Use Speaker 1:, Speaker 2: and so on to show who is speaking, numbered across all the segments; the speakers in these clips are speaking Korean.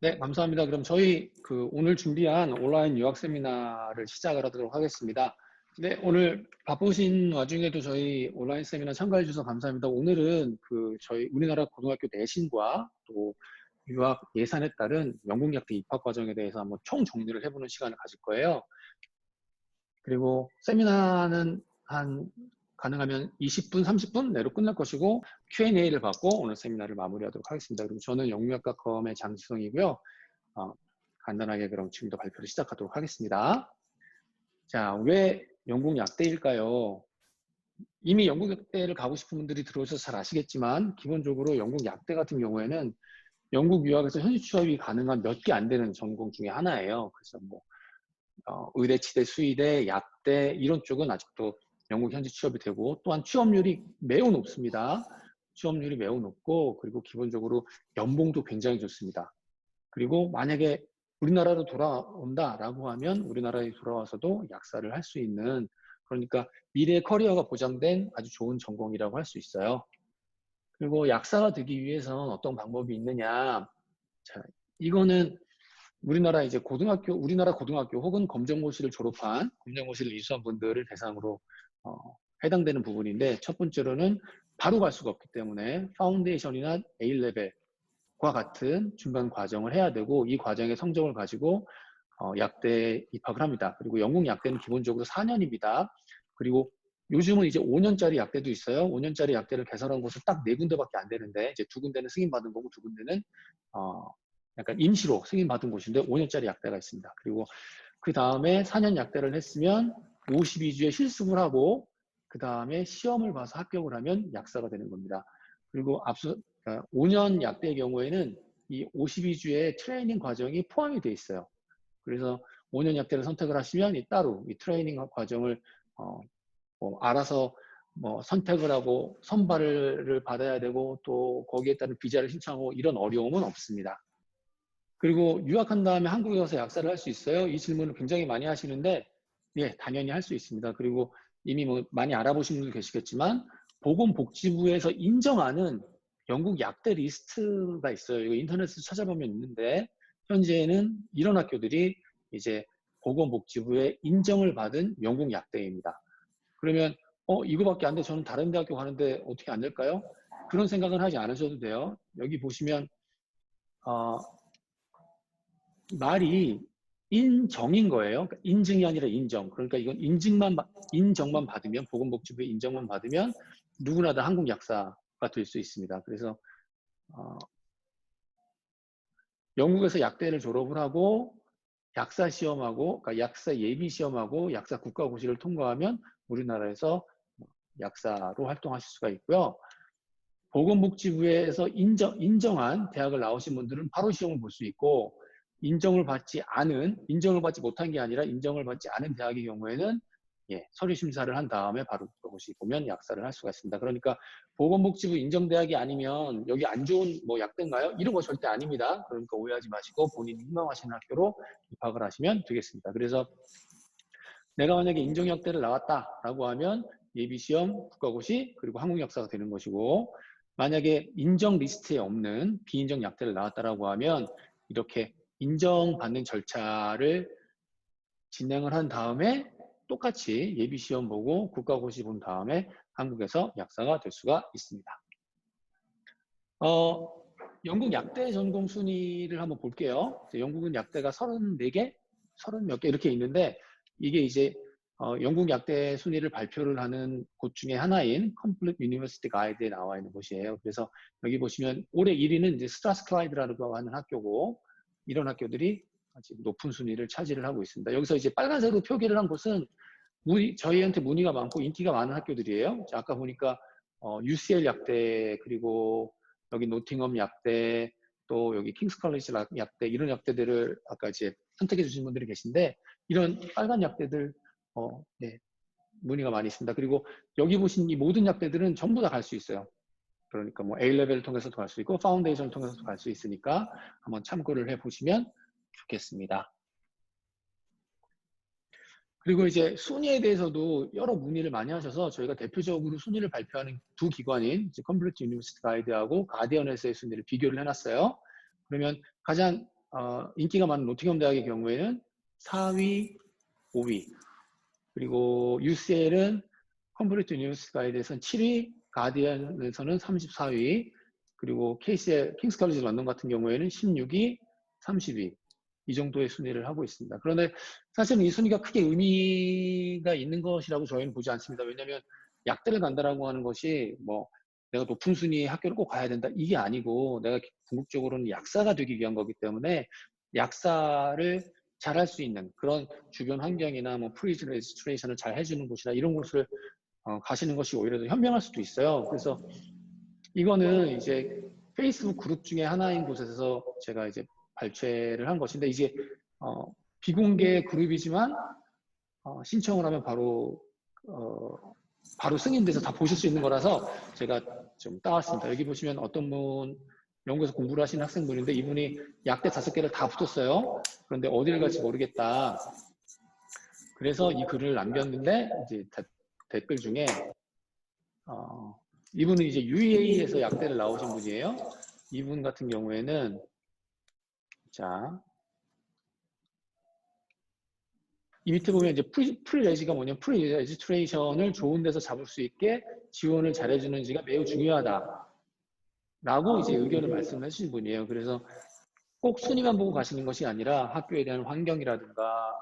Speaker 1: 네, 감사합니다. 그럼 저희 오늘 준비한 온라인 유학 세미나를 시작을 하도록 하겠습니다. 네, 오늘 바쁘신 와중에도 저희 온라인 세미나 참가해 주셔서 감사합니다. 오늘은 저희 우리나라 고등학교 내신과 또 유학 예산에 따른 영국 약대 입학 과정에 대해서 한번 총 정리를 해보는 시간을 가질 거예요. 그리고 세미나는 가능하면 20분, 30분 내로 끝날 것이고 Q&A를 받고 오늘 세미나를 마무리하도록 하겠습니다. 그리고 저는 영문학과컴의 장지성이고요. 간단하게 그럼 지금부터 발표를 시작하도록 하겠습니다. 자, 왜 영국 약대일까요? 이미 영국 약대를 가고 싶은 분들이 들어오셔서 잘 아시겠지만 기본적으로 영국 약대 같은 경우에는 영국 유학에서 현지 취업이 가능한 몇 개 안 되는 전공 중에 하나예요. 그래서 의대, 치대, 수의대, 약대 이런 쪽은 아직도 영국 현지 취업이 되고 또한 취업률이 매우 높습니다. 취업률이 매우 높고 그리고 기본적으로 연봉도 굉장히 좋습니다. 그리고 만약에 우리나라로 돌아온다라고 하면 우리나라에 돌아와서도 약사를 할 수 있는 그러니까 미래의 커리어가 보장된 아주 좋은 전공이라고 할 수 있어요. 그리고 약사가 되기 위해서는 어떤 방법이 있느냐? 자, 이거는 우리나라 이제 우리나라 고등학교 혹은 검정고시를 졸업한, 검정고시를 이수한 분들을 대상으로 어, 해당되는 부분인데, 첫 번째로는 바로 갈 수가 없기 때문에 파운데이션이나 A레벨과 같은 중간 과정을 해야 되고, 이 과정의 성적을 가지고 약대에 입학을 합니다. 그리고 영국 약대는 기본적으로 4년입니다. 그리고 요즘은 이제 5년짜리 약대도 있어요. 5년짜리 약대를 개설한 곳은 딱 4군데밖에 안 되는데, 이제 2군데는 승인받은 거고, 2군데는 약간 임시로 승인받은 곳인데 5년짜리 약대가 있습니다. 그리고 그 다음에 4년 약대를 했으면 52주에 실습을 하고 그 다음에 시험을 봐서 합격을 하면 약사가 되는 겁니다. 그리고 5년 약대의 경우에는 이 52주의 트레이닝 과정이 포함이 돼 있어요. 그래서 5년 약대를 선택을 하시면 따로 이 트레이닝 과정을 알아서 선택을 하고 선발을 받아야 되고 또 거기에 따른 비자를 신청하고 이런 어려움은 없습니다. 그리고 유학한 다음에 한국에 와서 약사를 할 수 있어요? 이 질문을 굉장히 많이 하시는데 예, 당연히 할 수 있습니다. 그리고 이미 많이 알아보신 분들 계시겠지만 보건복지부에서 인정하는 영국 약대 리스트가 있어요. 이거 인터넷에서 찾아보면 있는데 현재는 이런 학교들이 이제 보건복지부의 인정을 받은 영국 약대입니다. 그러면 이거밖에 안 돼. 저는 다른 대학교 가는데 어떻게 안 될까요? 그런 생각은 하지 않으셔도 돼요. 여기 보시면 어, 말이 인정인 거예요. 그러니까 인증이 아니라 인정. 그러니까 이건 인정만 받으면, 보건복지부의 인정만 받으면 누구나 다 한국 약사가 될 수 있습니다. 그래서, 어, 영국에서 약대를 졸업을 하고, 약사 시험하고, 그러니까 약사 예비 시험하고, 약사 국가고시를 통과하면 우리나라에서 약사로 활동하실 수가 있고요. 보건복지부에서 인정한 대학을 나오신 분들은 바로 시험을 볼 수 있고, 인정을 받지 못한 게 아니라 인정을 받지 않은 대학의 경우에는 예, 서류 심사를 한 다음에 바로 들어보시 보면 약사를 할 수가 있습니다. 그러니까 보건복지부 인정대학이 아니면 여기 안 좋은 약대인가요? 이런 거 절대 아닙니다. 그러니까 오해하지 마시고 본인이 희망하시는 학교로 입학을 하시면 되겠습니다. 그래서 내가 만약에 인정약대를 나왔다라고 하면 예비시험, 국가고시, 그리고 한국역사가 되는 것이고 만약에 인정 리스트에 없는 비인정 약대를 나왔다라고 하면 이렇게 인정받는 절차를 진행을 한 다음에 똑같이 예비시험 보고 국가고시 본 다음에 한국에서 약사가 될 수가 있습니다. 영국 약대 전공 순위를 한번 볼게요. 영국은 약대가 34개, 30몇 개 이렇게 있는데 이게 이제 영국 약대 순위를 발표를 하는 곳 중에 하나인 Complete University Guide에 나와 있는 곳이에요. 그래서 여기 보시면 올해 1위는 이제 스트라스클라이드라고 하는 학교고 이런 학교들이 아주 높은 순위를 차지를 하고 있습니다. 여기서 이제 빨간색으로 표기를 한 곳은 저희한테 문의가 많고 인기가 많은 학교들이에요. 아까 보니까 UCL 약대 그리고 여기 노팅엄 약대 또 여기 킹스 컬리지 약대 이런 약대들을 아까 이제 선택해 주신 분들이 계신데 이런 빨간 약대들 네, 문의가 많이 있습니다. 그리고 여기 보신 이 모든 약대들은 전부 다 갈 수 있어요. 그러니까 A레벨을 통해서도 갈 수 있고 파운데이션을 통해서도 갈 수 있으니까 한번 참고를 해보시면 좋겠습니다. 그리고 이제 순위에 대해서도 여러 문의를 많이 하셔서 저희가 대표적으로 순위를 발표하는 두 기관인 컴플리트 유니버시티 가이드하고 가디언에서의 순위를 비교를 해놨어요. 그러면 가장 인기가 많은 노팅엄 대학의 경우에는 4위, 5위, 그리고 UCL은 컴플리트 뉴스 가이드에서는 7위, 가디언에서는 34위, 그리고 킹스 칼리지 런던 같은 경우에는 16위, 30위 이 정도의 순위를 하고 있습니다. 그런데 사실은 이 순위가 크게 의미가 있는 것이라고 저희는 보지 않습니다. 왜냐하면 약대를 간다라고 하는 것이 뭐 내가 높은 순위의 학교를 꼭 가야 된다 이게 아니고 내가 궁극적으로는 약사가 되기 위한 거기 때문에 약사를 잘할 수 있는 그런 주변 환경이나 뭐 프리즈 레지스트레이션을 잘 해주는 곳이나 이런 곳을 가시는 것이 오히려 더 현명할 수도 있어요. 그래서 이거는 이제 페이스북 그룹 중에 하나인 곳에서 제가 이제 발췌를 한 것인데 이제 비공개 그룹이지만 신청을 하면 바로 승인돼서 다 보실 수 있는 거라서 제가 좀 따왔습니다. 여기 보시면 어떤 분 영국에서 공부를 하시는 학생분인데 이분이 약대 5개를 다 붙었어요. 그런데 어디를 갈지 모르겠다. 그래서 이 글을 남겼는데 이제 댓글 중에 이분은 이제 UAE에서 약대를 나오신 분이에요. 이분 같은 경우에는 자, 이 밑에 보면 이제 프리레지가 뭐냐면 프리레지스트레이션을 좋은 데서 잡을 수 있게 지원을 잘해주는지가 매우 중요하다. 라고 이제 의견을 말씀해 주신 분이에요. 그래서 꼭 순위만 보고 가시는 것이 아니라 학교에 대한 환경이라든가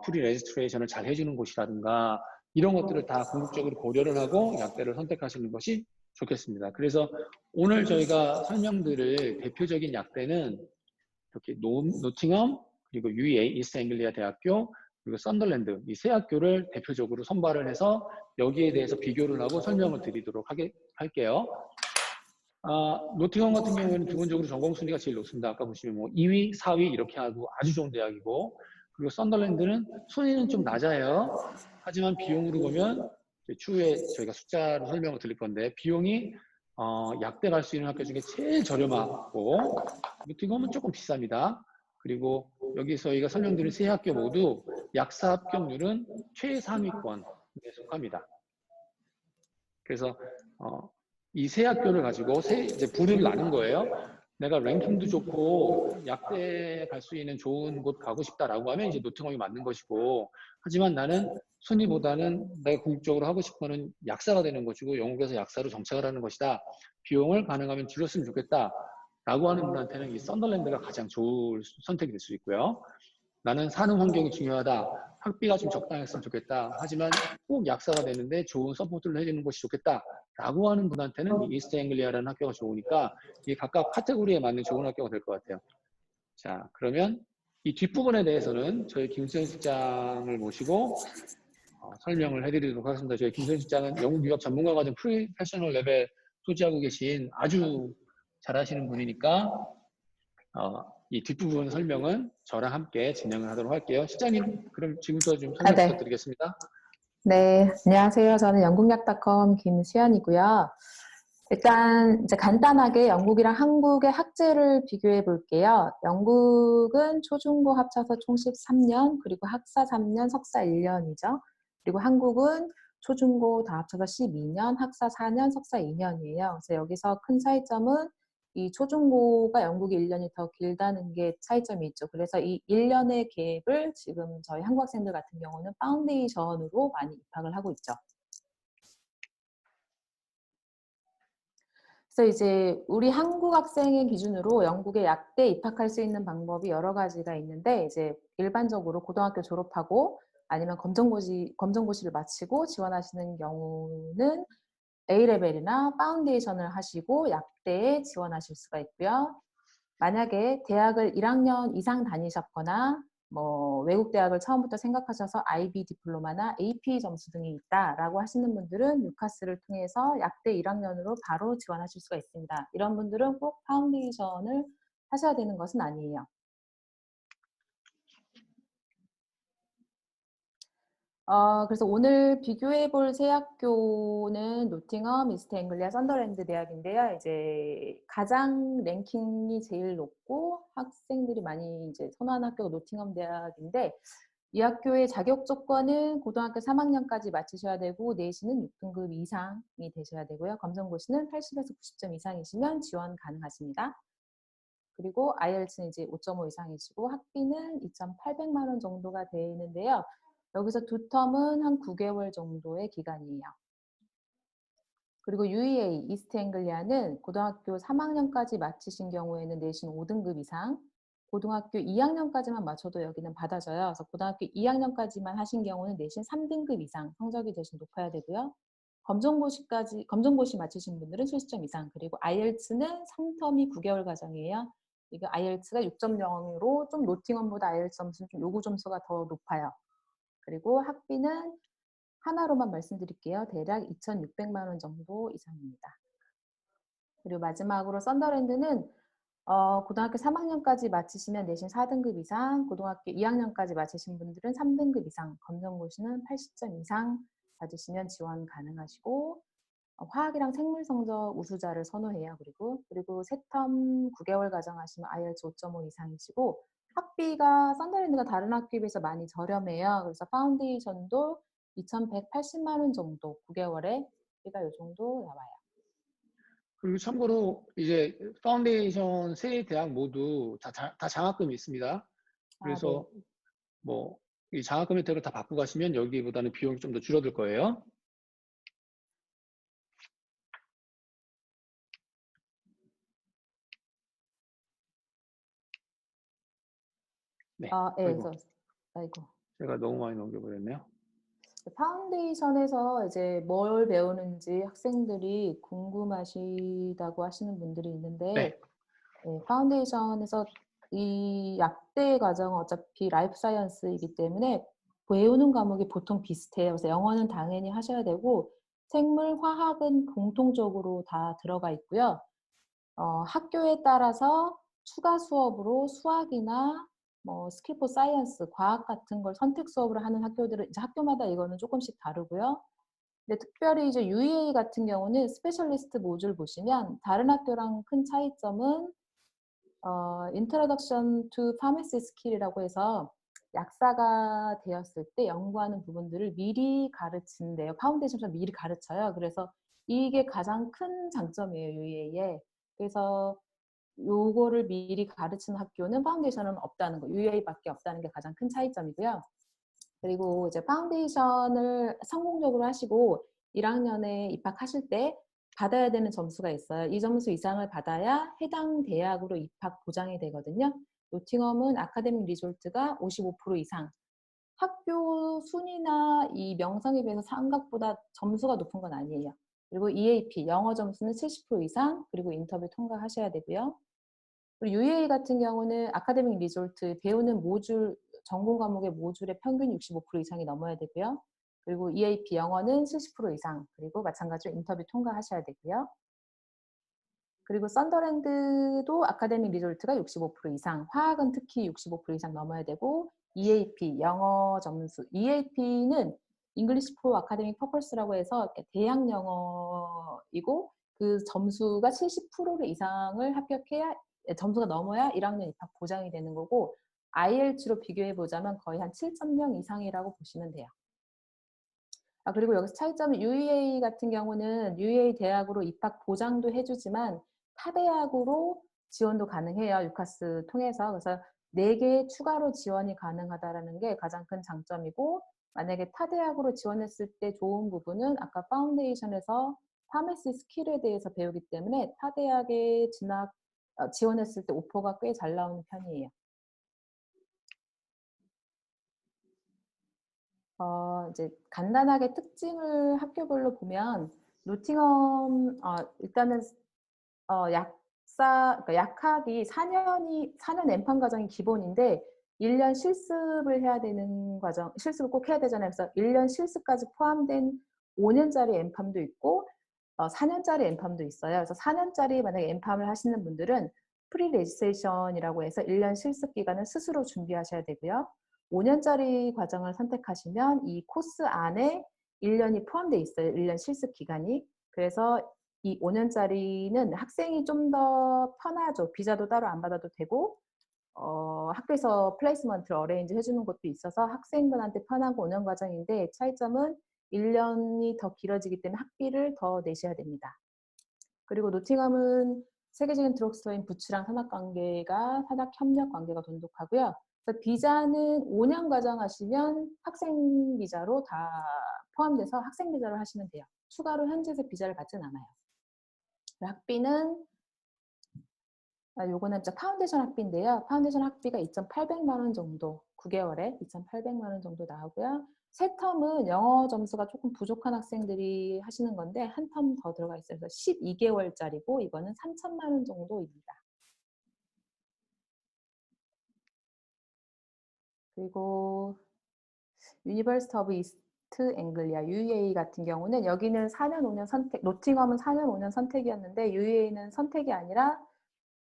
Speaker 1: 프리레지스트레이션을 잘 해주는 곳이라든가 이런 것들을 다 궁극적으로 고려를 하고 약대를 선택하시는 것이 좋겠습니다. 그래서 오늘 저희가 설명드릴 대표적인 약대는 이렇게 노팅엄, 그리고 UEA, 이스트 앵글리아 대학교, 그리고 썬더랜드 이 세 학교를 대표적으로 선발을 해서 여기에 대해서 비교를 하고 설명을 드리도록 할게요. 노팅엄 같은 경우에는 기본적으로 전공 순위가 제일 높습니다. 아까 보시면 뭐 2위, 4위 이렇게 하고 아주 좋은 대학이고, 그리고 썬더랜드는 순위는 좀 낮아요. 하지만 비용으로 보면 추후에 저희가 숫자로 설명을 드릴 건데 비용이 약대 갈 수 있는 학교 중에 제일 저렴하고 노팅엄은 조금 비쌉니다. 그리고 여기서 저희가 설명드린 세 학교 모두 약사 합격률은 최상위권에 속합니다. 그래서 이 세 학교를 가지고 이제 부를 나눈 거예요. 내가 랭킹도 좋고 약대 갈 수 있는 좋은 곳 가고 싶다라고 하면 이제 노팅엄이 맞는 것이고, 하지만 나는 순위보다는 내가 궁극적으로 하고 싶은 거는 약사가 되는 것이고 영국에서 약사로 정착을 하는 것이다. 비용을 가능하면 줄였으면 좋겠다. 라고 하는 분한테는 이 썬더랜드가 가장 좋은 선택이 될 수 있고요. 나는 사는 환경이 중요하다. 학비가 좀 적당했으면 좋겠다. 하지만 꼭 약사가 되는데 좋은 서포트를 해주는 곳이 좋겠다. 라고 하는 분한테는 이 이스트 앵글리아라는 학교가 좋으니까 이 각각 카테고리에 맞는 좋은 학교가 될 것 같아요. 자, 그러면 이 뒷부분에 대해서는 저희 김수현 실장을 모시고 설명을 해드리도록 하겠습니다. 저희 김수현 실장은 영국 유학 전문가 과정 프로페셔널 레벨 소지하고 계신 아주 잘하시는 분이니까 이 뒷부분 설명은 저랑 함께 진행을 하도록 할게요. 실장님, 그럼 지금부터 좀 설명
Speaker 2: 네.
Speaker 1: 부탁드리겠습니다.
Speaker 2: 네, 안녕하세요. 저는 영국약닷컴 김수연이고요. 일단 이제 간단하게 영국이랑 한국의 학제를 비교해 볼게요. 영국은 초중고 합쳐서 총 13년, 그리고 학사 3년, 석사 1년이죠. 그리고 한국은 초중고 다 합쳐서 12년, 학사 4년, 석사 2년이에요. 그래서 여기서 큰 차이점은 이 초중고가 영국이 1년이 더 길다는 게 차이점이 있죠. 그래서 이 1년의 갭을 지금 저희 한국 학생들 같은 경우는 파운데이션으로 많이 입학을 하고 있죠. 그래서 이제 우리 한국 학생의 기준으로 영국에 약대 입학할 수 있는 방법이 여러 가지가 있는데, 이제 일반적으로 고등학교 졸업하고 아니면 검정고시를 마치고 지원하시는 경우는 A레벨이나 파운데이션을 하시고 약대에 지원하실 수가 있고요. 만약에 대학을 1학년 이상 다니셨거나 뭐 외국 대학을 처음부터 생각하셔서 IB 디플로마나 AP 점수 등이 있다라고 하시는 분들은 유카스를 통해서 약대 1학년으로 바로 지원하실 수가 있습니다. 이런 분들은 꼭 파운데이션을 하셔야 되는 것은 아니에요. 그래서 오늘 비교해 볼 세 학교는 노팅엄, 이스트 앵글리아, 썬더랜드 대학인데요. 이제 가장 랭킹이 제일 높고 학생들이 많이 이제 선호하는 학교가 노팅엄 대학인데, 이 학교의 자격 조건은 고등학교 3학년까지 마치셔야 되고 내신은 6등급 이상이 되셔야 되고요. 검정고시는 80에서 90점 이상이시면 지원 가능하십니다. 그리고 IELTS는 이제 5.5 이상이시고 학비는 2,800만 원 정도가 되어 있는데요. 여기서 두 텀은 한 9개월 정도의 기간이에요. 그리고 UEA, 이스트 앵글리아는 고등학교 3학년까지 마치신 경우에는 내신 5등급 이상, 고등학교 2학년까지만 맞춰도 여기는 받아져요. 그래서 고등학교 2학년까지만 하신 경우는 내신 3등급 이상 성적이 대신 높아야 되고요. 검정고시 마치신 분들은 70점 이상, 그리고 IELTS는 3텀이 9개월 과정이에요. 이거 IELTS가 6.0으로 좀 노팅엄보다 IELTS 점수는 좀 요구 점수가 더 높아요. 그리고 학비는 하나로만 말씀드릴게요. 대략 2,600만 원 정도 이상입니다. 그리고 마지막으로 썬더랜드는 고등학교 3학년까지 마치시면 내신 4등급 이상, 고등학교 2학년까지 마치신 분들은 3등급 이상, 검정고시는 80점 이상 받으시면 지원 가능하시고 화학이랑 생물 성적 우수자를 선호해요. 그리고 세텀 9개월 과정 하시면 IELTS 5.5 이상이시고 학비가 썬더랜드가 다른 학교에 비해서 많이 저렴해요. 그래서 파운데이션도 2,180만 원 정도 9개월에 비가 이 정도 나와요.
Speaker 1: 그리고 참고로 이제 파운데이션 세 대학 모두 다 장학금이 있습니다.
Speaker 2: 아, 네.
Speaker 1: 그래서 뭐 이 장학금 혜택을 다 받고 가시면 여기보다는 비용이 좀 더 줄어들 거예요. 네.
Speaker 2: 네,
Speaker 1: 아이고,
Speaker 2: 그래서 아이고.
Speaker 1: 제가 너무 많이 넘겨버렸네요.
Speaker 2: 파운데이션에서 이제 뭘 배우는지 학생들이 궁금하시다고 하시는 분들이 있는데,
Speaker 1: 네.
Speaker 2: 파운데이션에서 이 약대 과정은 어차피 라이프 사이언스이기 때문에 배우는 과목이 보통 비슷해요. 그래서 영어는 당연히 하셔야 되고, 생물, 화학은 공통적으로 다 들어가 있고요. 학교에 따라서 추가 수업으로 수학이나 뭐 스킬 포 사이언스, 과학 같은 걸 선택 수업으로 하는 학교들은 이제 학교마다 이거는 조금씩 다르고요. 근데 특별히 이제 UEA 같은 경우는 스페셜리스트 모듈 보시면 다른 학교랑 큰 차이점은 Introduction to Pharmacy Skill이라고 해서 약사가 되었을 때 연구하는 부분들을 미리 가르친대요. 파운데이션에서 미리 가르쳐요. 그래서 이게 가장 큰 장점이에요, UA에. 그래서 요거를 미리 가르치는 학교는 파운데이션은 없다는 거, UA밖에 없다는 게 가장 큰 차이점이고요. 그리고 이제 파운데이션을 성공적으로 하시고 1학년에 입학하실 때 받아야 되는 점수가 있어요. 이 점수 이상을 받아야 해당 대학으로 입학 보장이 되거든요. 노팅엄은 아카데믹 리졸트가 55% 이상, 학교 순위나 이 명성에 비해서 생각보다 점수가 높은 건 아니에요. 그리고 EAP, 영어 점수는 70% 이상, 그리고 인터뷰 통과하셔야 되고요. 그리고 UAE 같은 경우는 아카데믹 리졸트, 배우는 모듈, 전공 과목의 모듈의 평균 65% 이상이 넘어야 되고요. 그리고 EAP 영어는 70% 이상, 그리고 마찬가지로 인터뷰 통과하셔야 되고요. 그리고 썬더랜드도 아카데믹 리졸트가 65% 이상, 화학은 특히 65% 이상 넘어야 되고, EAP, 영어 점수, EAP는 English for Academic Purpose라고 해서 대학 영어이고, 그 점수가 70% 이상을 합격해야, 점수가 넘어야 1학년 입학 보장이 되는 거고, IELTS로 비교해 보자면 거의 한 7.0 이상이라고 보시면 돼요. 그리고 여기서 차이점은 UEA 같은 경우는 UEA 대학으로 입학 보장도 해주지만 타 대학으로 지원도 가능해요. 유카스 통해서. 그래서 4개 추가로 지원이 가능하다는 게 가장 큰 장점이고, 만약에 타 대학으로 지원했을 때 좋은 부분은 아까 파운데이션에서 파메시 스킬에 대해서 배우기 때문에 타 대학에 지원했을 때 오퍼가 꽤 잘 나오는 편이에요. 이제 간단하게 특징을 학교별로 보면 노팅엄 일단은 그러니까 약학이 4년 엠팜 과정이 기본인데 1년 실습을 해야 되는 과정, 실습을 꼭 해야 되잖아요. 그래서 1년 실습까지 포함된 5년짜리 엠팜도 있고 4년짜리 엠팜도 있어요. 그래서 4년짜리 만약에 엠팜을 하시는 분들은 프리 레지스트레이션이라고 해서 1년 실습 기간을 스스로 준비하셔야 되고요. 5년짜리 과정을 선택하시면 이 코스 안에 1년이 포함되어 있어요. 1년 실습 기간이. 그래서 이 5년짜리는 학생이 좀 더 편하죠. 비자도 따로 안 받아도 되고 학교에서 플레이스먼트를 어레인지 해주는 것도 있어서 학생들한테 편하고 5년 과정인데 차이점은 1년이 더 길어지기 때문에 학비를 더 내셔야 됩니다. 그리고 노팅엄은 세계적인 드럭스토어인 부츠랑 산학 협력 관계가 돈독하고요. 그래서 비자는 5년 과정하시면 학생 비자로 다 포함돼서 학생 비자로 하시면 돼요. 추가로 현지에서 비자를 받진 않아요. 학비는 요거는 진짜 파운데이션 학비인데요. 파운데이션 학비가 2,800만 원 정도, 9개월에 2,800만 원 정도 나오고요. 새 텀은 영어 점수가 조금 부족한 학생들이 하시는 건데 한 텀 더 들어가 있어요. 그래서 12개월짜리고 이거는 3,000만 원 정도입니다. 그리고 유니버시티 오브 이스트 앵글리아 UAE 같은 경우는 여기는 4년 5년 선택, 노팅엄은 4년 5년 선택이었는데 UAE는 선택이 아니라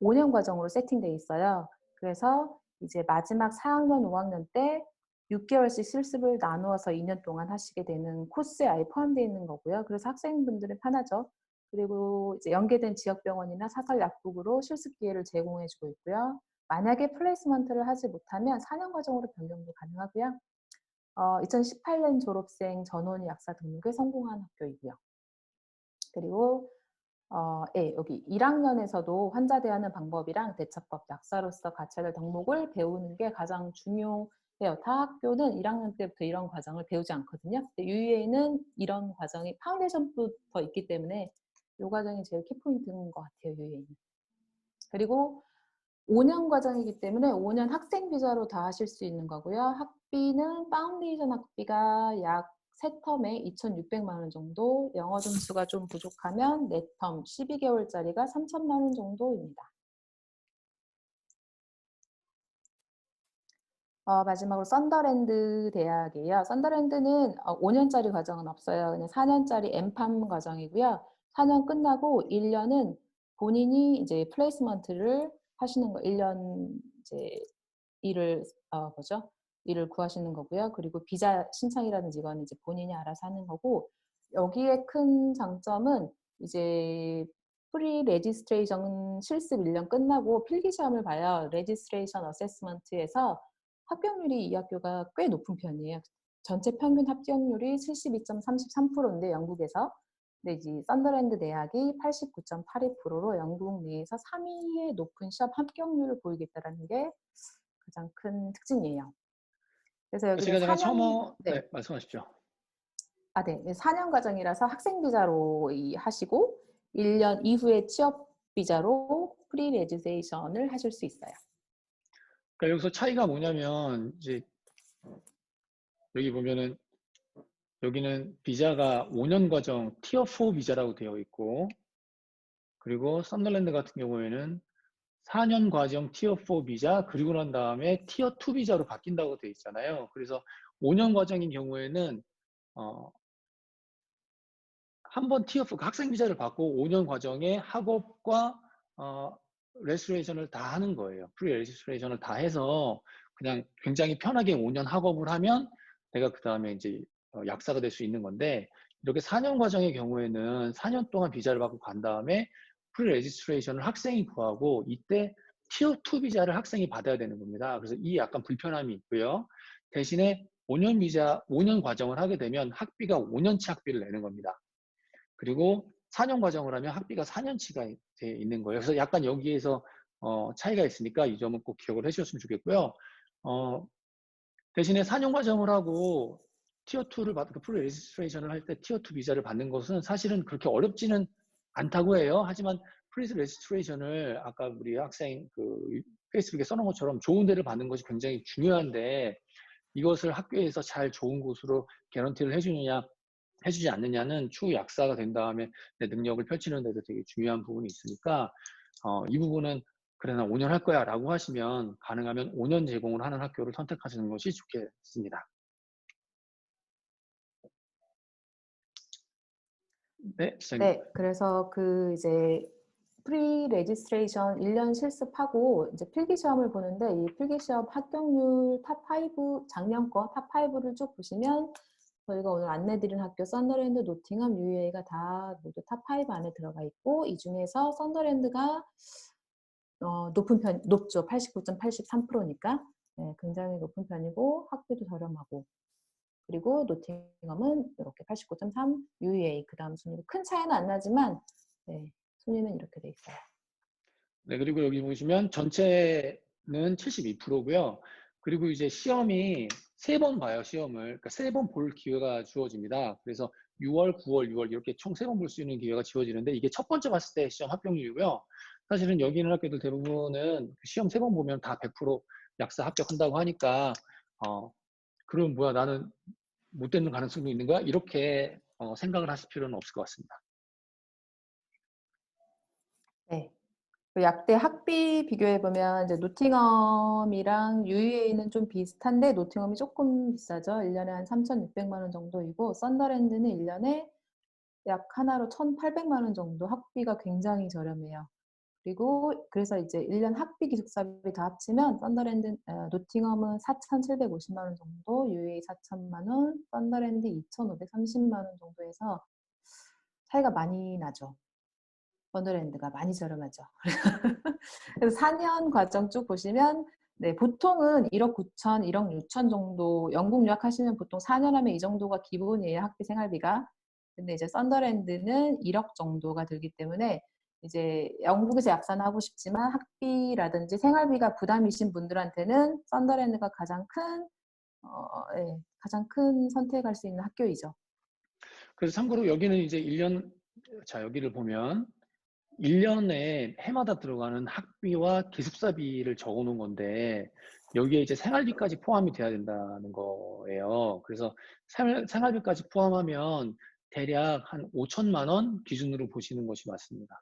Speaker 2: 5년 과정으로 세팅돼 있어요. 그래서 이제 마지막 4학년, 5학년 때 6개월씩 실습을 나누어서 2년 동안 하시게 되는 코스에 아예 포함되어 있는 거고요. 그래서 학생분들은 편하죠. 그리고 이제 연계된 지역병원이나 사설 약국으로 실습 기회를 제공해주고 있고요. 만약에 플레이스먼트를 하지 못하면 4년 과정으로 변경도 가능하고요. 2018년 졸업생 전원이 약사 등록에 성공한 학교이고요. 그리고 예, 여기 1학년에서도 환자 대하는 방법이랑 대처법, 약사로서 갖춰야 될 덕목을 배우는 게 가장 중요해요. 타 학교는 1학년 때부터 이런 과정을 배우지 않거든요. 근데 UA에는 이런 과정이 파운데이션부터 있기 때문에 이 과정이 제일 키포인트인 것 같아요, UA에는. 그리고 5년 과정이기 때문에 5년 학생 비자로 다 하실 수 있는 거고요. 학비는 파운데이션 학비가 약 3텀에 2,600만 원 정도, 영어 점수가 좀 부족하면 4텀 12개월짜리가 3,000만 원 정도입니다. 마지막으로 썬더랜드 대학이에요. 썬더랜드는 5년짜리 과정은 없어요. 그냥 4년짜리 엠팜 과정이고요. 4년 끝나고 1년은 본인이 이제 플레이스먼트를 하시는 거, 1년 이제 일을 일을 구하시는 거고요. 그리고 비자 신청이라든지 이건 이제 본인이 알아서 하는 거고, 여기에 큰 장점은 이제 프리 레지스트레이션 실습 1년 끝나고 필기 시험을 봐요. 레지스트레이션 어세스먼트에서 합격률이 이 학교가 꽤 높은 편이에요. 전체 평균 합격률이 72.33%인데 영국에서, 근데 이제 썬더랜드 대학이 89.82%로 영국 내에서 3위의 높은 시험 합격률을 보이겠다라는 게 가장 큰 특징이에요. 그래서 여기는
Speaker 1: 제가 잠깐
Speaker 2: 4년, 네.
Speaker 1: 네, 말씀하십시오.
Speaker 2: 네. 4년 과정이라서 학생 비자로 하시고 1년 이후에 취업 비자로 프리 레지스트레이션을 하실 수 있어요.
Speaker 1: 그러니까 여기서 차이가 뭐냐면 이제 여기 보면은 여기는 비자가 5년 과정 티어 4 비자라고 되어 있고, 그리고 썬더랜드 같은 경우에는 4년 과정 티어 4 비자, 그리고 난 다음에 티어 2 비자로 바뀐다고 되어 있잖아요. 그래서 5년 과정인 경우에는 한 번 티어 4 학생 비자를 받고 5년 과정에 학업과 레지스트레이션을 다 하는 거예요. 프리 레지스트레이션을 다 해서 그냥 굉장히 편하게 5년 학업을 하면 내가 그 다음에 이제 약사가 될 수 있는 건데, 이렇게 4년 과정의 경우에는 4년 동안 비자를 받고 간 다음에 프리 레지스트레이션을 학생이 구하고, 이때 티어 2 비자를 학생이 받아야 되는 겁니다. 그래서 이 약간 불편함이 있고요. 대신에 5년 비자, 5년 과정을 하게 되면 학비가 5년치 학비를 내는 겁니다. 그리고 4년 과정을 하면 학비가 4년치가 있는 거예요. 그래서 약간 여기에서 차이가 있으니까 이 점은 꼭 기억을 해주셨으면 좋겠고요. 대신에 4년 과정을 하고 티어 2를 받고 프리 레지스트레이션을 할 때 티어 2 비자를 받는 것은 사실은 그렇게 어렵지는 않다고 해요. 하지만 프리 레지스트레이션을 아까 우리 학생 그 페이스북에 써놓은 것처럼 좋은 데를 받는 것이 굉장히 중요한데, 이것을 학교에서 잘 좋은 곳으로 개런티를 해주느냐 해주지 않느냐는 추후 약사가 된 다음에 내 능력을 펼치는 데도 되게 중요한 부분이 있으니까 이 부분은 그래 나 5년 할 거야 라고 하시면 가능하면 5년 제공을 하는 학교를 선택하시는 것이 좋겠습니다. 네, 시장님.
Speaker 2: 네, 그래서 그 이제 프리 레지스트레이션 1년 실습하고 이제 필기 시험을 보는데, 이 필기 시험 합격률 탑5, 작년 거 탑5를 쭉 보시면 저희가 오늘 안내드린 학교 썬더랜드, 노팅엄, UA가 다 모두 탑5 안에 들어가 있고, 이 중에서 썬더랜드가 높죠. 89.83%니까 네, 굉장히 높은 편이고 학비도 저렴하고, 그리고 노팅엄은 이렇게 89.3, UEA 그 다음 순위로 큰 차이는 안 나지만 네, 순위는 이렇게 돼 있어요.
Speaker 1: 네, 그리고 여기 보시면 전체는 72%고요. 그리고 이제 시험이 3번 봐요, 시험을. 그러니까 3번 볼 기회가 주어집니다. 그래서 6월, 9월, 6월 이렇게 총 3번 볼 수 있는 기회가 주어지는데 이게 첫 번째 봤을 때 시험 합격률이고요. 사실은 여기 있는 학교들 대부분은 시험 3번 보면 다 100% 약사 합격한다고 하니까 그럼 뭐야 나는 못 되는 가능성도 있는 거야? 이렇게 생각을 하실 필요는 없을 것 같습니다.
Speaker 2: 네. 그 약대 학비 비교해 보면 이제 노팅엄이랑 UA는 좀 비슷한데 노팅엄이 조금 비싸죠. 1년에 한 3,600만 원 정도이고 썬더랜드는 1년에 약 하나로 1,800만 원 정도 학비가 굉장히 저렴해요. 그리고 그래서 이제 1년 학비 기숙사비 다 합치면 노팅엄은 4,750만 원 정도, UA 4천만 원, 썬더랜드 2,530만 원 정도에서 차이가 많이 나죠. 썬더랜드가 많이 저렴하죠. 그래서 4년 과정 쭉 보시면 네, 보통은 1억 9천, 1억 6천 정도 영국 유학하시면 보통 4년 하면 이 정도가 기본이에요. 학비 생활비가. 근데 이제 썬더랜드는 1억 정도가 들기 때문에 이제 영국에서 약사는 하고 싶지만 학비라든지 생활비가 부담이신 분들한테는 썬더랜드가 가장 큰 선택할 수 있는 학교이죠.
Speaker 1: 그래서 참고로 여기는 이제 1년, 자, 여기를 보면 1년에 해마다 들어가는 학비와 기숙사비를 적어 놓은 건데 여기에 이제 생활비까지 포함이 돼야 된다는 거예요. 그래서 생활비까지 포함하면 대략 한 5천만 원 기준으로 보시는 것이 맞습니다.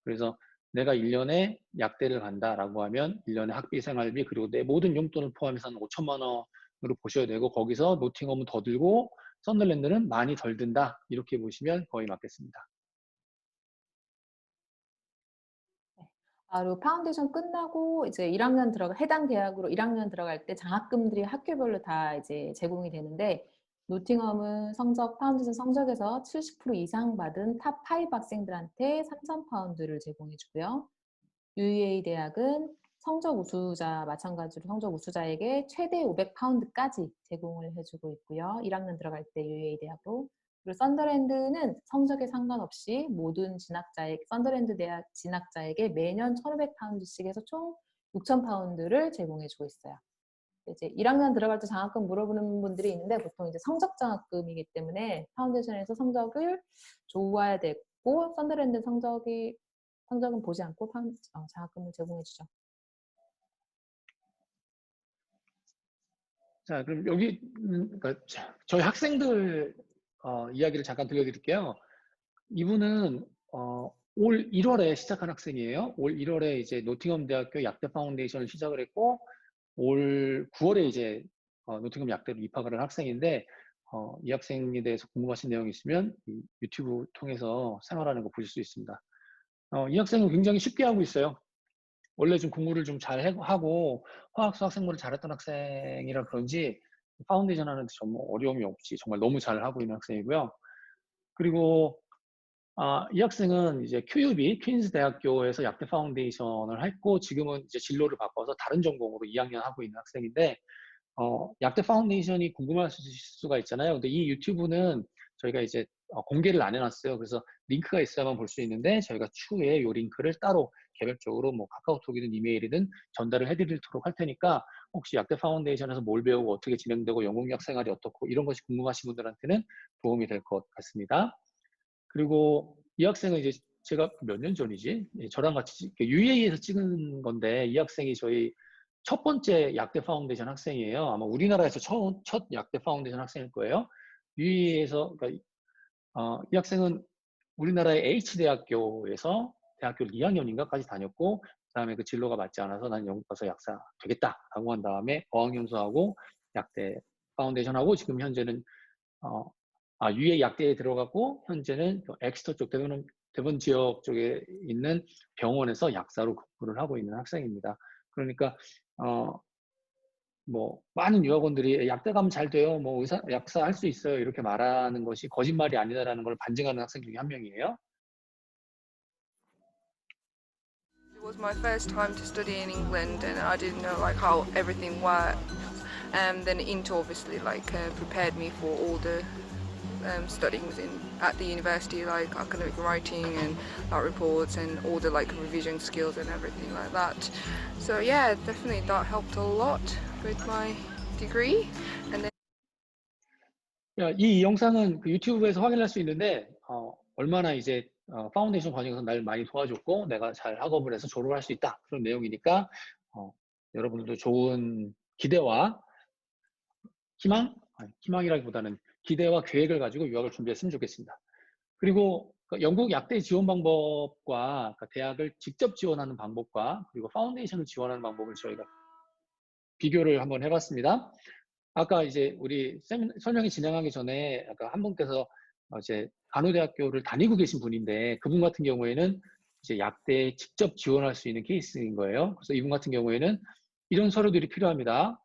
Speaker 1: 그래서 내가 1년에 약대를 간다라고 하면 1년에 학비, 생활비 그리고 내 모든 용돈을 포함해서 한 5천만 원으로 보셔야 되고 거기서 노팅엄은 더 들고 썬더랜드는 많이 덜 든다 이렇게 보시면 거의 맞겠습니다.
Speaker 2: 그리고 파운데이션 끝나고 이제 해당 대학으로 1학년 들어갈 때 장학금들이 학교별로 다 이제 제공이 되는데, 노팅엄은 파운데이션 성적에서 70% 이상 받은 탑 5 학생들한테 3,000파운드를 제공해 주고요. UEA 대학은 마찬가지로 성적 우수자에게 최대 500파운드까지 제공을 해주고 있고요. 1학년 들어갈 때 UEA 대학으로. 그리고 썬더랜드는 성적에 상관없이 썬더랜드 대학 진학자에게 매년 1,500파운드씩 해서 총 6,000파운드를 제공해주고 있어요. 이제 1학년 들어갈 때 장학금 물어보는 분들이 있는데 보통 이제 성적 장학금이기 때문에 파운데이션에서 성적을 좋아야 되고 썬더랜드 성적은 보지 않고 장학금을 제공해주죠.
Speaker 1: 자, 그럼 여기 그러니까 저희 학생들 이야기를 잠깐 들려드릴게요. 이분은 올 1월에 시작한 학생이에요. 올 1월에 이제 노팅엄 대학교 약대 파운데이션을 시작을 했고 올 9월에 이제 노팅엄 약대로 입학을 한 학생인데 이 학생에 대해서 궁금하신 내용이 있으면 이 유튜브 통해서 생활하는 거 보실 수 있습니다. 이 학생은 굉장히 쉽게 하고 있어요. 원래 좀 공부를 좀 잘 하고 화학, 수학, 생물을 잘했던 학생이라 그런지 파운데이션 하는데 정말 어려움이 없이 정말 너무 잘 하고 있는 학생이고요. 그리고 이 학생은 이제 QUB, 퀸즈 대학교에서 약대 파운데이션을 했고 지금은 이제 진로를 바꿔서 다른 전공으로 2학년 하고 있는 학생인데 약대 파운데이션이 궁금하실 수가 있잖아요. 근데 이 유튜브는 저희가 이제 공개를 안 해놨어요. 그래서 링크가 있어야만 볼 수 있는데 저희가 추후에 이 링크를 따로 개별적으로 뭐 카카오톡이든 이메일이든 전달을 해드리도록 할 테니까 혹시 약대 파운데이션에서 뭘 배우고 어떻게 진행되고 영국약 생활이 어떻고 이런 것이 궁금하신 분들한테는 도움이 될 것 같습니다. 그리고 이 학생은 이제 제가 몇 년 전이지? 저랑 같이 UAE에서 찍은 건데 이 학생이 저희 첫 번째 약대 파운데이션 학생이에요. 아마 우리나라에서 첫 약대 파운데이션 학생일 거예요. UAE에서 그러니까, 이 학생은 우리나라의 H대학교에서 대학교 2학년인가까지 다녔고 그다음에 그 진로가 맞지 않아서 난 영국 가서 약사 되겠다라고 한 다음에 어학연수하고 약대 파운데이션하고 지금 현재는 UA 약대에 들어가고 현재는 엑스터 쪽 대번 지역 쪽에 있는 병원에서 약사로 근무를 하고 있는 학생입니다. 그러니까 뭐 많은 유학원들이 약대 가면 잘 돼요, 뭐 약사 할 수 있어요 이렇게 말하는 것이 거짓말이 아니다라는 걸 반증하는 학생 중에 한 명이에요.
Speaker 3: It was my first time to study in England, and I didn't know like how everything worked. And then Into obviously prepared me for all the studying at the university, like academic writing and art reports and all the like revision skills and everything like that. So yeah, definitely that helped a lot with my degree. And then
Speaker 1: 이 영상은 그 유튜브에서 확인할 수 있는데 얼마나 이제 파운데이션 과정에서 날 많이 도와줬고 내가 잘 학업을 해서 졸업할 수 있다 그런 내용이니까 여러분들도 좋은 기대와 희망이라기보다는 기대와 계획을 가지고 유학을 준비했으면 좋겠습니다. 그리고 영국 약대 지원 방법과 대학을 직접 지원하는 방법과 그리고 파운데이션을 지원하는 방법을 저희가 비교를 한번 해봤습니다. 아까 이제 우리 설명이 진행하기 전에 아까 한 분께서 이제 간호대학교를 다니고 계신 분인데 그분 같은 경우에는 이제 약대에 직접 지원할 수 있는 케이스인 거예요. 그래서 이분 같은 경우에는 이런 서류들이 필요합니다.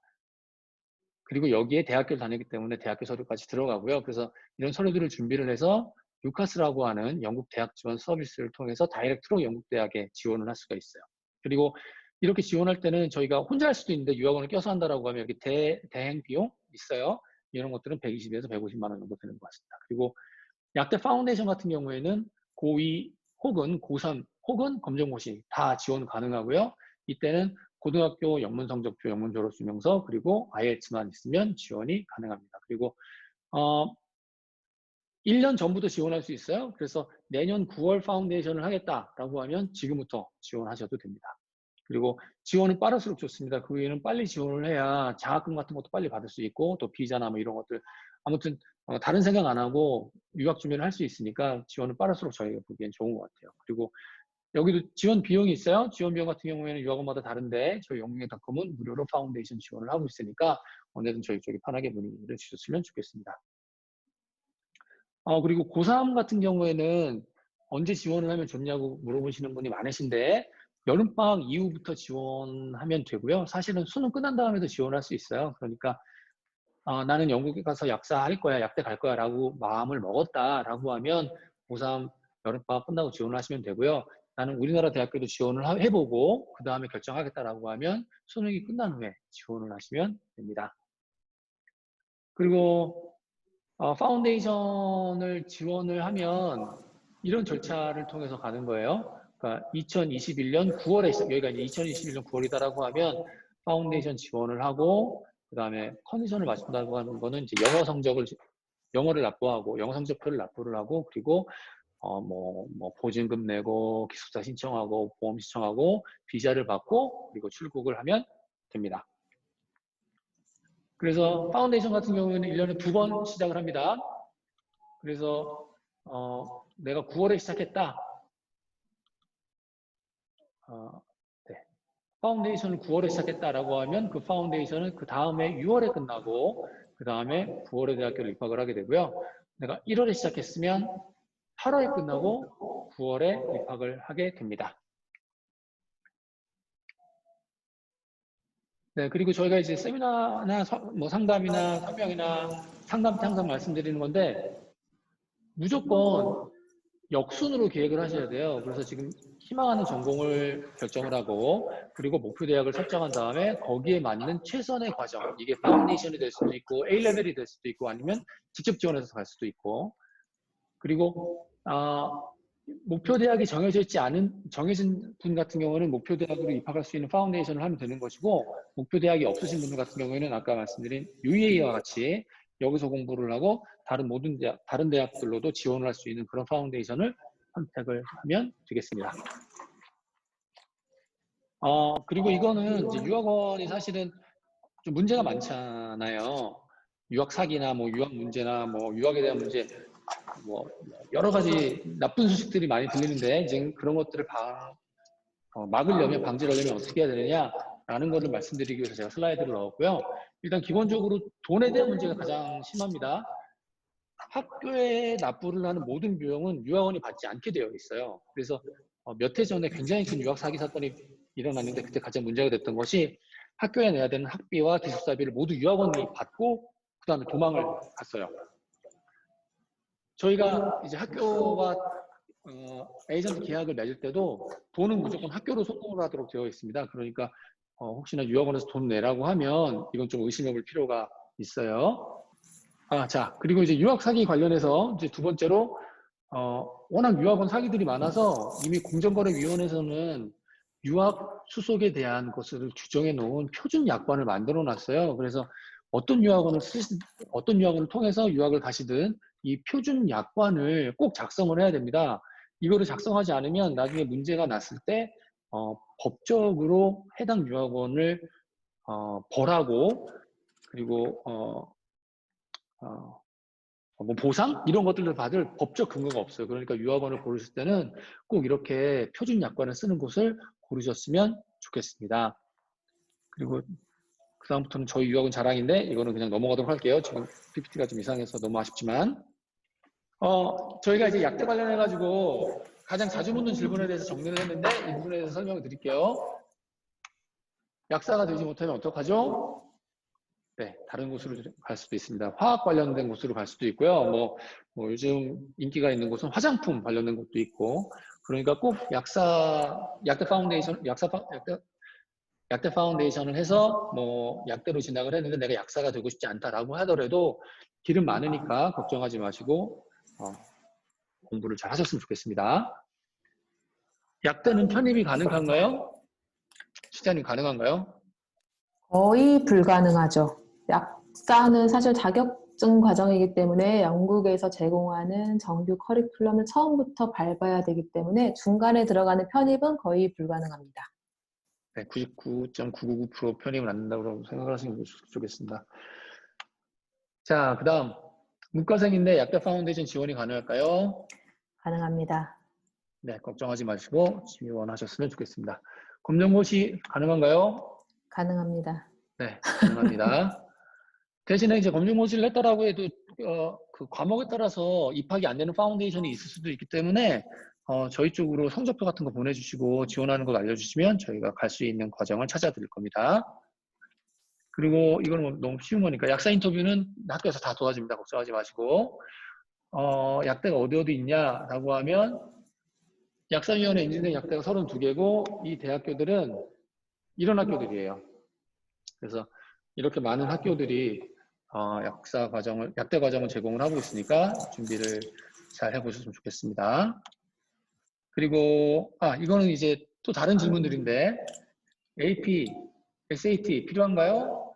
Speaker 1: 그리고 여기에 대학교를 다니기 때문에 대학교 서류까지 들어가고요. 그래서 이런 서류들을 준비를 해서 유카스라고 하는 영국 대학 지원 서비스를 통해서 다이렉트로 영국 대학에 지원을 할 수가 있어요. 그리고 이렇게 지원할 때는 저희가 혼자 할 수도 있는데 유학원을 껴서 한다라고 하면 이렇게 대행 비용 있어요. 이런 것들은 120에서 150만 원 정도 되는 것 같습니다. 그리고 약대 파운데이션 같은 경우에는 고2 혹은 고3 혹은 검정고시 다 지원 가능하고요. 이때는 고등학교 영문 성적표, 영문 졸업증명서 그리고 IELTS만 있으면 지원이 가능합니다. 그리고 1년 전부터 지원할 수 있어요. 그래서 내년 9월 파운데이션을 하겠다라고 하면 지금부터 지원하셔도 됩니다. 그리고 지원은 빠를수록 좋습니다. 그 외에는 빨리 지원을 해야 장학금 같은 것도 빨리 받을 수 있고 또 비자나 뭐 이런 것들 아무튼 다른 생각 안 하고 유학 준비를 할 수 있으니까 지원은 빠를수록 저희가 보기엔 좋은 것 같아요. 그리고 여기도 지원 비용이 있어요. 지원 비용 같은 경우에는 유학원마다 다른데 저희 영국의.com은 무료로 파운데이션 지원을 하고 있으니까 언제든 저희 쪽에 편하게 문의를 주셨으면 좋겠습니다. 그리고 고3 같은 경우에는 언제 지원을 하면 좋냐고 물어보시는 분이 많으신데 여름방학 이후부터 지원하면 되고요. 사실은 수능 끝난 다음에도 지원할 수 있어요. 그러니까 나는 영국에 가서 약사 할 거야, 약대 갈 거야 라고 마음을 먹었다라고 하면 고3 여름방학 끝나고 지원을 하시면 되고요. 나는 우리나라 대학교도 지원을 해보고 그 다음에 결정하겠다라고 하면 수능이 끝난 후에 지원을 하시면 됩니다. 그리고 파운데이션을 지원을 하면 이런 절차를 통해서 가는 거예요. 그러니까 2021년 9월에 여기가 이제 2021년 9월이다라고 하면 파운데이션 지원을 하고 그 다음에 컨디션을 맞춘다고 하는 거는 이제 영어를 납부하고 영어 성적표를 납부를 하고 그리고 뭐 보증금 내고 기숙사 신청하고 보험 신청하고 비자를 받고 그리고 출국을 하면 됩니다. 그래서 파운데이션 같은 경우에는 1년에 2번 시작을 합니다. 그래서 내가 9월에 시작했다. 네. 파운데이션을 9월에 시작했다라고 하면 그 파운데이션은 그 다음에 6월에 끝나고 그 다음에 9월에 대학교를 입학을 하게 되고요. 내가 1월에 시작했으면 8월에 끝나고 9월에 입학을 하게 됩니다. 네, 그리고 저희가 이제 세미나나 뭐 상담이나 설명이나 상담 때 항상 말씀드리는 건데 무조건 역순으로 계획을 하셔야 돼요. 그래서 지금 희망하는 전공을 결정을 하고 그리고 목표 대학을 설정한 다음에 거기에 맞는 최선의 과정 이게 파운데이션이 될 수도 있고 A레벨이 될 수도 있고 아니면 직접 지원해서 갈 수도 있고 그리고 목표 대학이 정해진 분 같은 경우는 목표 대학으로 입학할 수 있는 파운데이션을 하면 되는 것이고 목표 대학이 없으신 분들 같은 경우에는 아까 말씀드린 UAE와 같이 여기서 공부를 하고 다른 대학들로도 지원을 할 수 있는 그런 파운데이션을 선택을 하면 되겠습니다. 그리고 이거는 이제 유학원이 사실은 좀 문제가 많잖아요. 유학 사기나 뭐 유학 문제나 뭐 유학에 대한 문제 뭐 여러 가지 나쁜 소식들이 많이 들리는데 이제 그런 것들을 막으려면 방지를 하려면 어떻게 해야 되느냐라는 것을 말씀드리기 위해서 제가 슬라이드를 넣었고요. 일단 기본적으로 돈에 대한 문제가 가장 심합니다. 학교에 납부를 하는 모든 비용은 유학원이 받지 않게 되어 있어요. 그래서 몇 해 전에 굉장히 큰 유학 사기 사건이 일어났는데 그때 가장 문제가 됐던 것이 학교에 내야 되는 학비와 기숙사비를 모두 유학원이 받고 그 다음에 도망을 갔어요. 저희가 이제 학교와 에이전트 계약을 맺을 때도 돈은 무조건 학교로 송금을 하도록 되어 있습니다. 그러니까 혹시나 유학원에서 돈 내라고 하면 이건 좀 의심해 볼 필요가 있어요. 자, 그리고 이제 유학 사기 관련해서 이제 두 번째로, 워낙 유학원 사기들이 많아서 이미 공정거래위원회에서는 유학 수속에 대한 것을 규정해 놓은 표준 약관을 만들어 놨어요. 그래서 어떤 유학원을 통해서 유학을 가시든 이 표준 약관을 꼭 작성을 해야 됩니다. 이거를 작성하지 않으면 나중에 문제가 났을 때, 법적으로 해당 유학원을, 벌하고, 그리고, 뭐 보상? 이런 것들을 받을 법적 근거가 없어요. 그러니까 유학원을 고르실 때는 꼭 이렇게 표준 약관을 쓰는 곳을 고르셨으면 좋겠습니다. 그리고 그 다음부터는 저희 유학원 자랑인데 이거는 그냥 넘어가도록 할게요. 지금 PPT가 좀 이상해서 너무 아쉽지만 저희가 이제 약대 관련해가지고 가장 자주 묻는 질문에 대해서 정리를 했는데 이 부분에 대해서 설명을 드릴게요. 약사가 되지 못하면 어떡하죠? 네, 다른 곳으로 갈 수도 있습니다. 화학 관련된 곳으로 갈 수도 있고요. 뭐 요즘 인기가 있는 곳은 화장품 관련된 곳도 있고, 그러니까 꼭 약대 파운데이션을 해서 뭐 약대로 진학을 했는데 내가 약사가 되고 싶지 않다라고 하더라도 길은 많으니까 걱정하지 마시고 공부를 잘 하셨으면 좋겠습니다. 약대는 편입이 가능한가요? 시장님 가능한가요?
Speaker 2: 거의 불가능하죠. 약사는 사실 자격증 과정이기 때문에 영국에서 제공하는 정규 커리큘럼을 처음부터 밟아야 되기 때문에 중간에 들어가는 편입은 거의 불가능합니다.
Speaker 1: 네, 99.999% 편입은 안 된다고 생각을 하시면 좋겠습니다. 자, 그 다음 문과생인데 약대 파운데이션 지원이 가능할까요?
Speaker 2: 가능합니다.
Speaker 1: 네, 걱정하지 마시고 지원하셨으면 좋겠습니다. 검정고시 가능한가요?
Speaker 2: 가능합니다.
Speaker 1: 네, 가능합니다. 대신에 이제 검정고시를 했다라고 해도 그 과목에 따라서 입학이 안 되는 파운데이션이 있을 수도 있기 때문에 저희 쪽으로 성적표 같은 거 보내주시고 지원하는 걸 알려주시면 저희가 갈 수 있는 과정을 찾아드릴 겁니다. 그리고 이거는 너무 쉬운 거니까 약사 인터뷰는 학교에서 다 도와줍니다. 걱정하지 마시고 약대가 어디 있냐라고 하면 약사위원회 인증된 약대가 32개고 이 대학교들은 이런 학교들이에요. 그래서 이렇게 많은 학교들이 약대 과정을 제공을 하고 있으니까 준비를 잘 해보셨으면 좋겠습니다. 그리고 이거는 이제 또 다른 질문들인데 AP, SAT 필요한가요?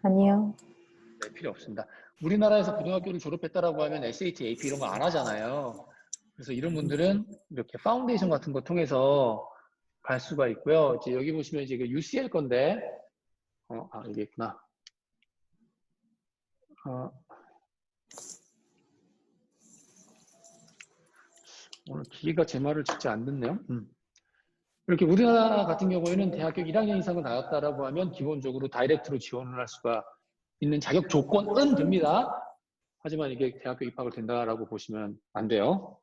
Speaker 2: 아니요.
Speaker 1: 네, 필요 없습니다. 우리나라에서 고등학교를 졸업했다라고 하면 SAT, AP 이런 거 안 하잖아요. 그래서 이런 분들은 이렇게 파운데이션 같은 거 통해서 갈 수가 있고요. 이제 여기 보시면 이제 UCL 건데, 여기 있구나. 오늘 기계가 제 말을 진짜 안 듣네요. 이렇게 우리나라 같은 경우에는 대학교 1학년 이상을 나왔다라고 하면 기본적으로 다이렉트로 지원을 할 수가 있는 자격 조건은 됩니다. 하지만 이게 대학교 입학을 된다라고 보시면 안 돼요.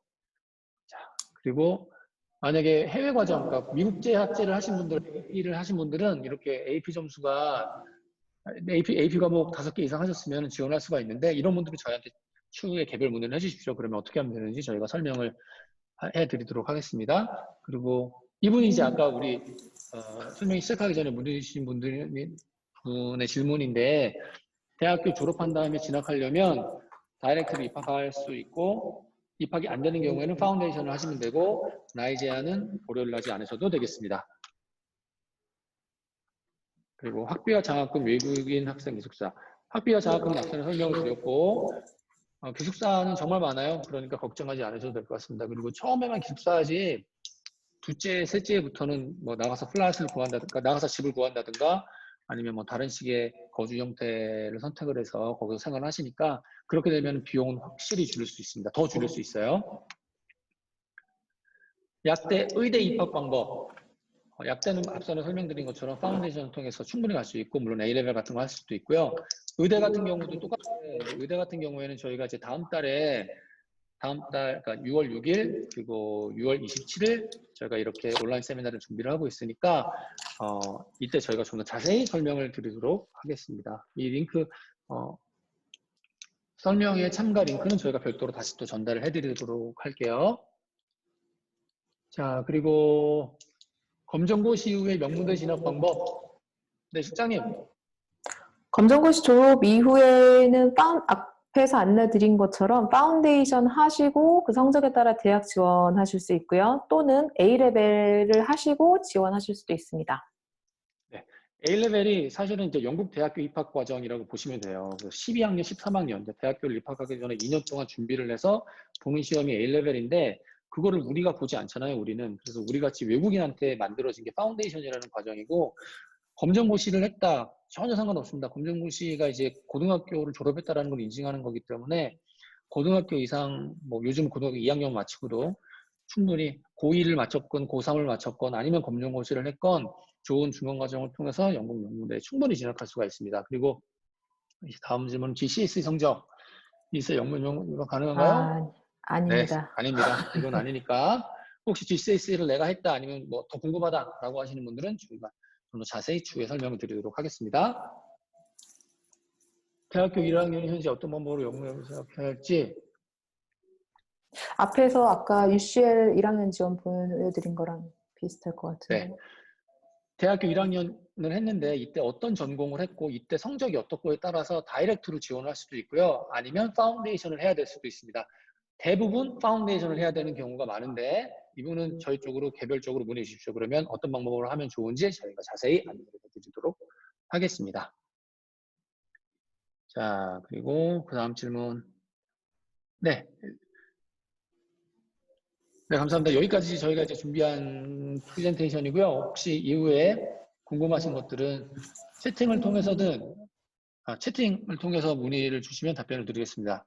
Speaker 1: 자, 그리고 만약에 해외 과정, 그러니까 미국제 학제를 하신 분들은 이렇게 AP 점수가 AP 과목 5개 이상 하셨으면 지원할 수가 있는데 이런 분들은 저희한테 추후에 개별 문의를 해주십시오. 그러면 어떻게 하면 되는지 저희가 설명을 해드리도록 하겠습니다. 그리고 이분이 이제 아까 우리 설명이 시작하기 전에 문의 주신 분의 질문인데 대학교 졸업한 다음에 진학하려면 다이렉트로 입학할 수 있고 입학이 안 되는 경우에는 파운데이션을 하시면 되고 나이 제한은 고려를 하지 않으셔도 되겠습니다. 그리고 학비와 장학금 외국인 학생 기숙사. 학비와 장학금은 앞서는 설명을 드렸고 기숙사는 정말 많아요. 그러니까 걱정하지 않으셔도 될 것 같습니다. 그리고 처음에만 기숙사하지 둘째, 셋째부터는 뭐 나가서 플랫을 구한다든가 나가서 집을 구한다든가 아니면 뭐 다른 식의 거주 형태를 선택을 해서 거기서 생활을 하시니까 그렇게 되면 비용은 확실히 줄일 수 있습니다. 더 줄일 수 있어요. 약대 의대 입학 방법. 약대는 앞서는 설명드린 것처럼 파운데이션을 통해서 충분히 갈 수 있고 물론 A레벨 같은 거 할 수도 있고요. 의대 같은 경우도 똑같아요. 의대 같은 경우에는 저희가 이제 다음 달 그러니까 6월 6일 그리고 6월 27일 저희가 이렇게 온라인 세미나를 준비를 하고 있으니까 이때 저희가 좀 더 자세히 설명을 드리도록 하겠습니다. 이 링크 설명의 참가 링크는 저희가 별도로 다시 또 전달을 해드리도록 할게요. 자, 그리고 검정고시 이후의 명문대 진학 방법. 네, 실장님.
Speaker 2: 검정고시 졸업 이후에는 앞에서 안내드린 것처럼 파운데이션 하시고 그 성적에 따라 대학 지원하실 수 있고요. 또는 A레벨을 하시고 지원하실 수도 있습니다.
Speaker 1: 네. A레벨이 사실은 이제 영국 대학교 입학 과정이라고 보시면 돼요. 그래서 12학년, 13학년, 이제 대학교를 입학하기 전에 2년 동안 준비를 해서 보는 시험이 A레벨인데 그거를 우리가 보지 않잖아요, 우리는. 그래서 우리 같이 외국인한테 만들어진 게 파운데이션이라는 과정이고 검정고시를 했다. 전혀 상관없습니다. 검정고시가 이제 고등학교를 졸업했다라는 걸 인증하는 거기 때문에 고등학교 이상, 뭐 요즘 고등학교 2학년 마치고도 충분히 고2를 마쳤건 고3을 마쳤건 아니면 검정고시를 했건 좋은 중간과정을 통해서 영국 연구대에 충분히 진학할 수가 있습니다. 그리고 다음 질문 GCSE 성적 있어 영문 연구가 가능한가요? 네,
Speaker 2: 아닙니다.
Speaker 1: 아닙니다. 이건 아니니까 혹시 GCSE를 내가 했다 아니면 뭐 더 궁금하다라고 하시는 분들은 저희가 좀 더 자세히 추후에 설명을 드리도록 하겠습니다. 대학교 1학년이 현재 어떤 방법으로 연구를 생각해야 할지
Speaker 2: 앞에서 아까 UCL 1학년 지원 보여드린 거랑 비슷할 것 같은데.
Speaker 1: 네. 대학교 1학년을 했는데 이때 어떤 전공을 했고 이때 성적이 어떻고에 따라서 다이렉트로 지원할 수도 있고요. 아니면 파운데이션을 해야 될 수도 있습니다. 대부분 파운데이션을 해야 되는 경우가 많은데 이분은 저희 쪽으로 개별적으로 문의 주십시오. 그러면 어떤 방법으로 하면 좋은지 저희가 자세히 안내해 드리도록 하겠습니다. 자, 그리고 그 다음 질문. 네. 네, 감사합니다. 여기까지 저희가 이제 준비한 프레젠테이션이고요. 혹시 이후에 궁금하신 것들은 채팅을 통해서든, 채팅을 통해서 문의를 주시면 답변을 드리겠습니다.